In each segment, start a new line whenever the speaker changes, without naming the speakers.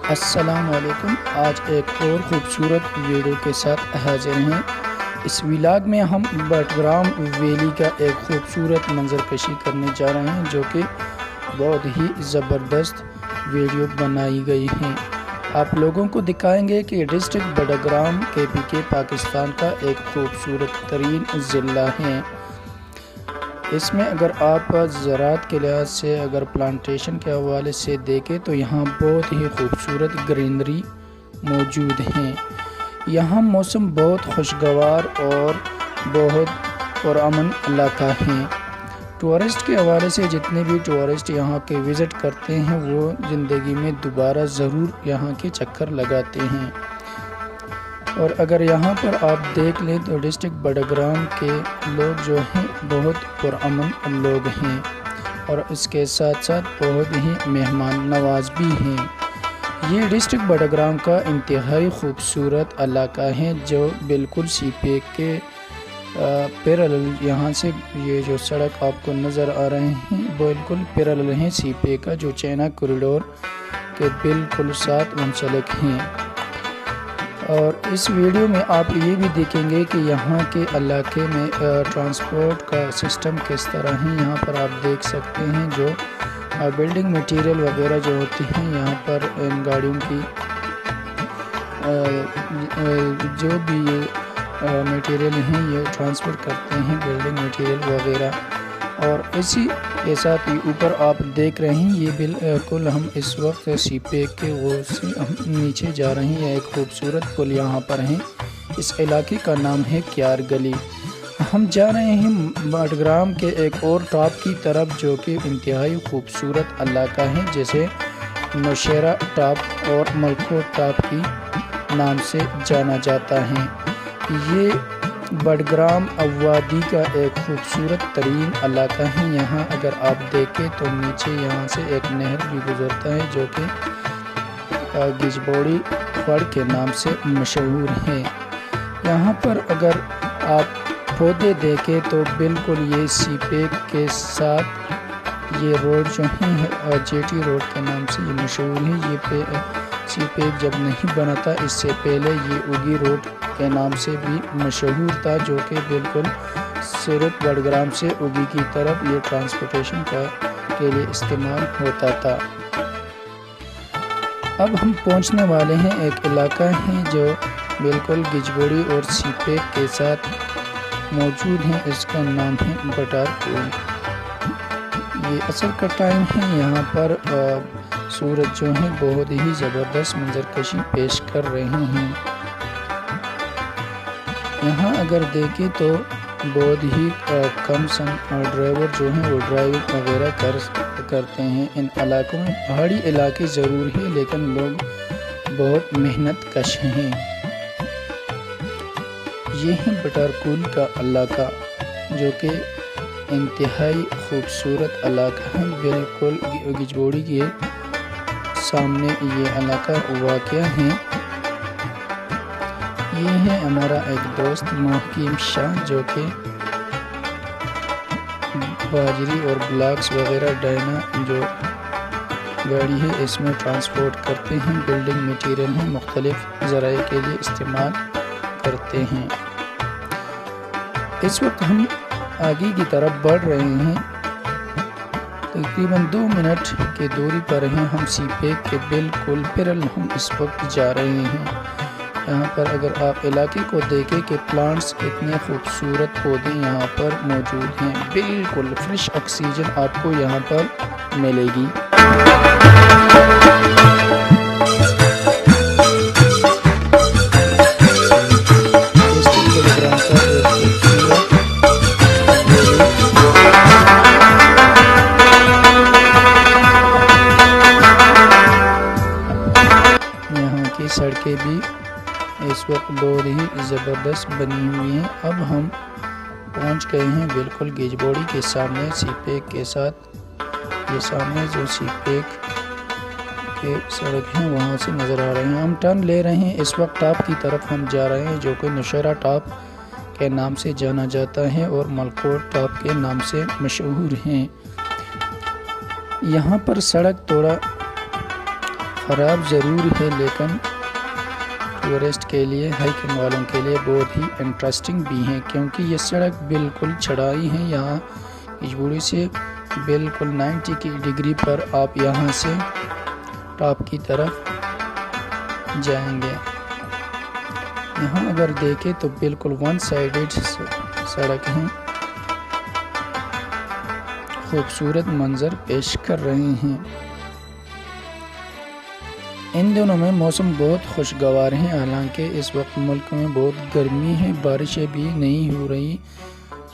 السلام علیکم۔ آج ایک اور خوبصورت ویڈیو کے ساتھ حاضر ہیں۔ اس ولاگ میں ہم بٹگرام ویلی کا ایک خوبصورت منظر کشی کرنے جا رہے ہیں، جو کہ بہت ہی زبردست ویڈیو بنائی گئی ہیں۔ آپ لوگوں کو دکھائیں گے کہ ڈسٹرکٹ بٹگرام کے پاکستان کا ایک خوبصورت ترین ضلع ہے۔ اس میں اگر آپ زراعت کے لحاظ سے اگر پلانٹیشن کے حوالے سے دیکھیں تو یہاں بہت ہی خوبصورت گرینری موجود ہیں۔ یہاں موسم بہت خوشگوار اور بہت پرامن علاقہ ہیں۔ ٹورسٹ کے حوالے سے جتنے بھی ٹورسٹ یہاں کے وزٹ کرتے ہیں وہ زندگی میں دوبارہ ضرور یہاں کے چکر لگاتے ہیں۔ اور اگر یہاں پر آپ دیکھ لیں تو ڈسٹرکٹ بٹگرام کے لوگ جو ہیں بہت پرامن لوگ ہیں، اور اس کے ساتھ ساتھ بہت ہی مہمان نواز بھی ہیں۔ یہ ڈسٹرکٹ بٹگرام کا انتہائی خوبصورت علاقہ ہے، جو بالکل سی پیک کے پیرالل، یہاں سے یہ جو سڑک آپ کو نظر آ رہے ہیں بالکل پیرالل ہیں سی پیک کا، جو چائنا کوریڈور کے بالکل ساتھ منسلک ہیں۔ اور اس ویڈیو میں آپ یہ بھی دیکھیں گے کہ یہاں کے علاقے میں ٹرانسپورٹ کا سسٹم کس طرح ہے۔ یہاں پر آپ دیکھ سکتے ہیں جو بلڈنگ مٹیریل وغیرہ جو ہوتی ہیں، یہاں پر ان گاڑیوں کی جو بھی مٹیریل ہیں یہ ٹرانسپورٹ کرتے ہیں، بلڈنگ مٹیریل وغیرہ۔ اور اسی کے ساتھ ہی اوپر آپ دیکھ رہے ہیں یہ بالکل ہم اس وقت سی پیک کے غور سے ہم نیچے جا رہے ہیں۔ یہ ایک خوبصورت پل یہاں پر ہیں۔ اس علاقے کا نام ہے کیار گلی۔ ہم جا رہے ہیں بٹگرام کے ایک اور ٹاپ کی طرف، جو کہ انتہائی خوبصورت علاقہ ہے، جیسے نوشیرہ ٹاپ اور ملکوٹ ٹاپ کی نام سے جانا جاتا ہے۔ یہ بٹگرام وادی کا ایک خوبصورت ترین علاقہ ہے۔ یہاں اگر آپ دیکھیں تو نیچے یہاں سے ایک نہر بھی گزرتا ہے، جو کہ گجبوڑی پھڑ کے نام سے مشہور ہے۔ یہاں پر اگر آپ پودے دیکھیں تو بالکل یہ سی پیک کے ساتھ یہ روڈ جو ہے جے ٹی روڈ کے نام سے یہ مشہور ہے۔ یہ سی پیک جب نہیں بنا تھا اس سے پہلے یہ اوگی روڈ کے نام سے بھی مشہور تھا، جو کہ بالکل صرف بٹگرام سے اوگی کی طرف یہ ٹرانسپورٹیشن کے لیے استعمال ہوتا تھا۔ اب ہم پہنچنے والے ہیں ایک علاقہ ہے جو بالکل گجبوڑی اور سی پیک کے ساتھ موجود ہے۔ اس کا نام ہے بٹار پول۔ یہ عصر کا ٹائم ہے۔ یہاں پر سورج جو ہے بہت ہی زبردست منظر کشی پیش کر رہے ہیں۔ یہاں اگر دیکھیں تو بہت ہی کم سن ڈرائیور جو ہیں وہ ڈرائیونگ وغیرہ کرتے ہیں۔ ان علاقوں میں پہاڑی علاقے ضرور ہیں لیکن لوگ بہت محنت کش ہیں۔ یہ ہے بٹار پول کا علاقہ، جو کہ انتہائی خوبصورت علاقہ ہے۔ بالکل گجبوڑی کے سامنے یہ علاقہ واقع ہے۔ یہ ہے ہمارا ایک دوست محکیم شاہ، جو کہ باجری اور بلاکس وغیرہ ڈائنا جو گاڑی ہے اس میں ٹرانسپورٹ کرتے ہیں، بلڈنگ مٹیریل ہیں، مختلف ذرائع کے لیے استعمال کرتے ہیں۔ اس وقت ہم آگے کی طرف بڑھ رہے ہیں، تقریباً 2 منٹ کی دوری پر ہیں۔ ہم سی پیک کے بالکل پیرالل ہم اس وقت جا رہے ہیں۔ یہاں پر اگر آپ علاقے کو دیکھیں کہ پلانٹس کتنے خوبصورت پودے یہاں پر موجود ہیں، بالکل فریش آکسیجن آپ کو یہاں پر ملے گی۔ یہاں کی سڑکیں بھی اس وقت بہت ہی زبردست بنی ہوئی ہیں۔ اب ہم پہنچ گئے ہیں بالکل گجبوڑی کے سامنے سی پیک کے ساتھ۔ یہ سامنے جو سی پیک کے سڑک ہیں وہاں سے نظر آ رہے ہیں۔ ہم ٹرن لے رہے ہیں اس وقت ٹاپ کی طرف ہم جا رہے ہیں، جو کہ نوشیرہ ٹاپ کے نام سے جانا جاتا ہے اور ملکوٹ ٹاپ کے نام سے مشہور ہیں۔ یہاں پر سڑک تھوڑا خراب ضرور ہے لیکن ٹورسٹ کے لیے ہائکنگ والوں کے لیے بہت ہی انٹرسٹنگ بھی ہیں، کیونکہ یہ سڑک بالکل چڑھائی ہے۔ یہاں کجبوڑی سے بالکل 90 ڈگری پر آپ یہاں سے ٹاپ کی طرف جائیں گے۔ یہاں اگر دیکھیں تو بالکل ون سائیڈڈ سڑک ہے، خوبصورت منظر پیش کر رہے ہیں۔ ان دنوں میں موسم بہت خوشگوار ہے، حالانکہ اس وقت ملک میں بہت گرمی ہے، بارشیں بھی نہیں ہو رہی،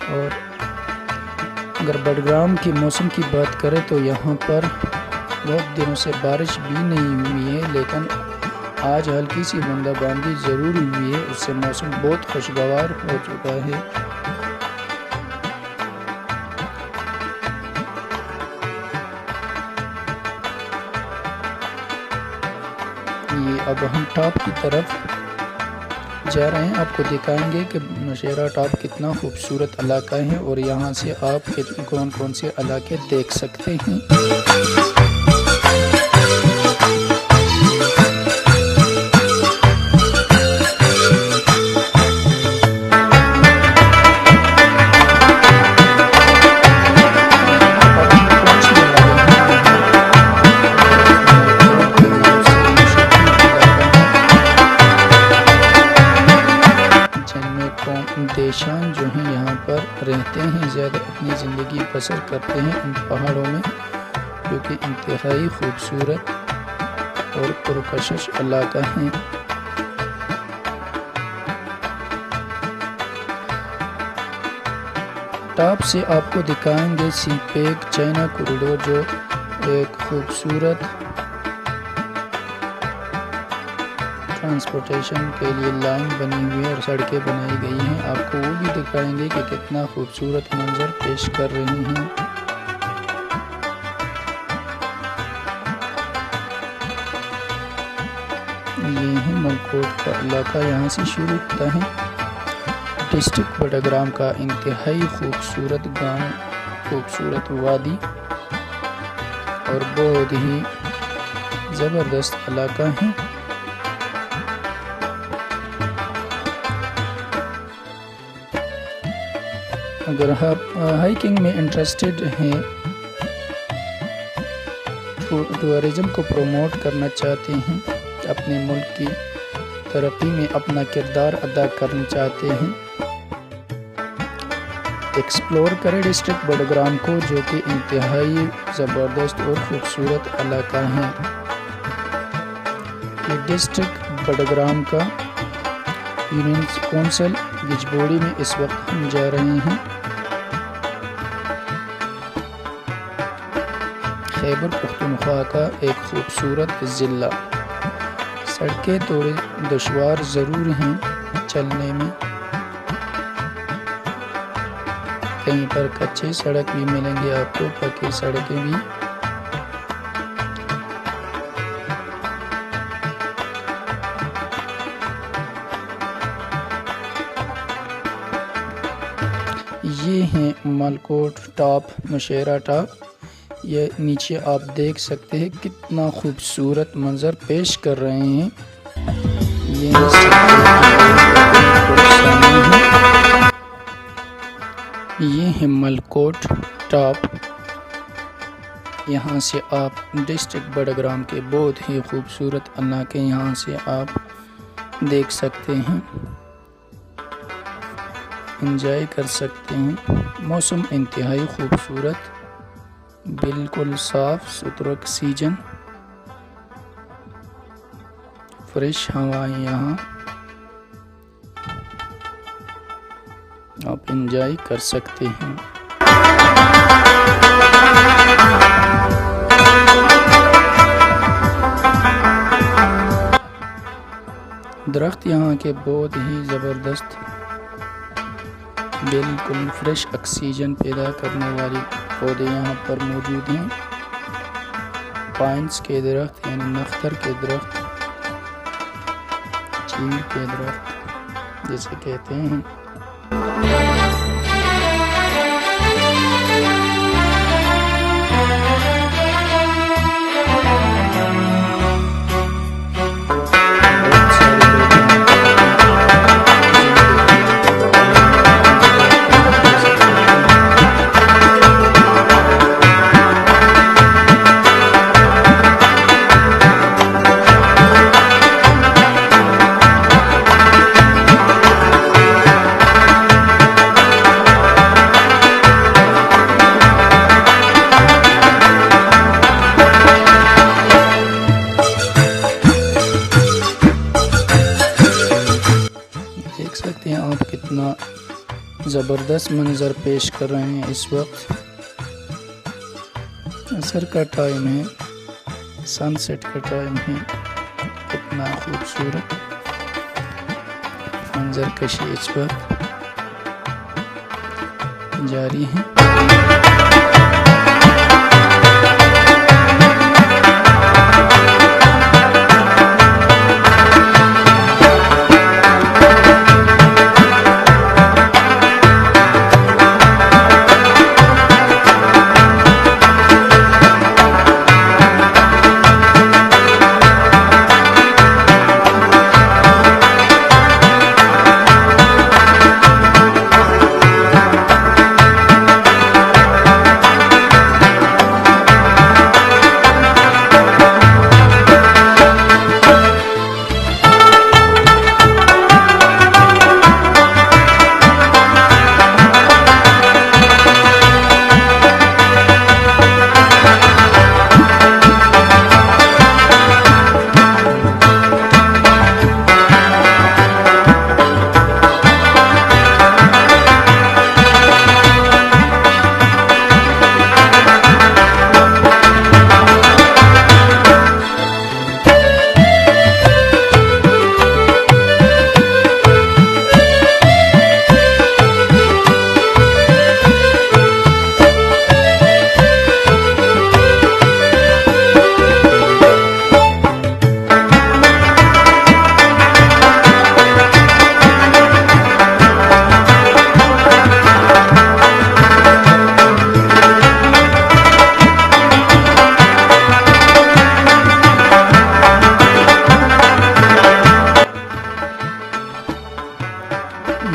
اور اگر بٹگرام کے موسم کی بات کریں تو یہاں پر بہت دنوں سے بارش بھی نہیں ہوئی ہے، لیکن آج ہلکی سی بوندا باندی ضرور ہوئی ہے، اس سے موسم بہت خوشگوار ہو چکا ہے۔ یہ اب ہم ٹاپ کی طرف جا رہے ہیں، آپ کو دکھائیں گے کہ نوشہرہ ٹاپ کتنا خوبصورت علاقہ ہے اور یہاں سے آپ کون کون سے علاقے دیکھ سکتے ہیں۔ دیشان جو ہیں یہاں پر رہتے ہیں، زیادہ اپنی زندگی بسر کرتے ہیں ان پہاڑوں میں، جو کہ انتہائی خوبصورت اور پرکشش علاقہ ہیں۔ ٹاپ سے آپ کو دکھائیں گے سی پیک چائنا کوریڈور، جو ایک خوبصورت ٹرانسپورٹیشن کے لیے لائن بنی ہوئی ہے اور سڑکیں بنائی گئی ہیں، آپ کو وہ بھی دکھائیں گے کہ کتنا خوبصورت منظر پیش کر رہے ہیں۔ یہ ہے ملکوٹ کا علاقہ، یہاں سے شروع ہوتا ہے ڈسٹرکٹ بٹگرام کا انتہائی خوبصورت گاؤں، خوبصورت وادی اور بہت ہی زبردست علاقہ ہے۔ اگر آپ ہائکنگ میں انٹرسٹڈ ہیں، ٹورزم کو پروموٹ کرنا چاہتے ہیں، اپنے ملک کی ترقی میں اپنا کردار ادا کرنا چاہتے ہیں، ایکسپلور کریں ڈسٹرکٹ بٹگرام کو، جو کہ انتہائی زبردست اور خوبصورت علاقہ ہے۔ یہ ڈسٹرکٹ بٹگرام کا یونین کونسل گجبوڑی میں اس وقت ہم جا رہے ہیں۔ خیبر پختونخوا کا ایک خوبصورت ضلع، سڑکیں تھوڑی دشوار ضرور ہیں چلنے میں، کہیں پر کچے سڑک بھی ملیں گے آپ کو، پکی سڑکیں بھی۔ یہ ہیں ملکوٹ ٹاپ، نوشہرہ ٹاپ۔ یہ نیچے آپ دیکھ سکتے ہیں کتنا خوبصورت منظر پیش کر رہے ہیں۔ یہ ہے ملکوٹ ٹاپ، یہاں سے آپ ڈسٹرکٹ بٹگرام کے بہت ہی خوبصورت علاقے یہاں سے آپ دیکھ سکتے ہیں، انجوائے کر سکتے ہیں۔ موسم انتہائی خوبصورت، بالکل صاف ستھرا آکسیجن، فریش ہوائیں، یہاں آپ انجوائے کر سکتے ہیں۔ درخت یہاں کے بہت ہی زبردست، بالکل فریش آکسیجن پیدا کرنے والی پودے یہاں پر موجود ہیں۔ پائنس کے درخت یعنی نختر کے درخت، چیڑ کے درخت جسے کہتے ہیں۔ کتنا زبردست منظر پیش کر رہے ہیں۔ اس وقت عصر کا ٹائم ہے، سن سیٹ کا ٹائم ہے۔ کتنا خوبصورت منظر کشی اس وقت جاری ہے۔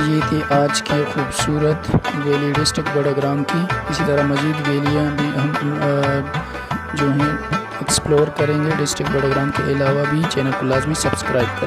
یہ تھی آج کی خوبصورت ویلی ڈسٹرکٹ بڑگرام کی۔ اسی طرح مزید ویلیاں بھی ہم جو ہیں ایکسپلور کریں گے ڈسٹرکٹ بڑگرام کے علاوہ بھی۔ چینل کو لازمی سبسکرائب کریں۔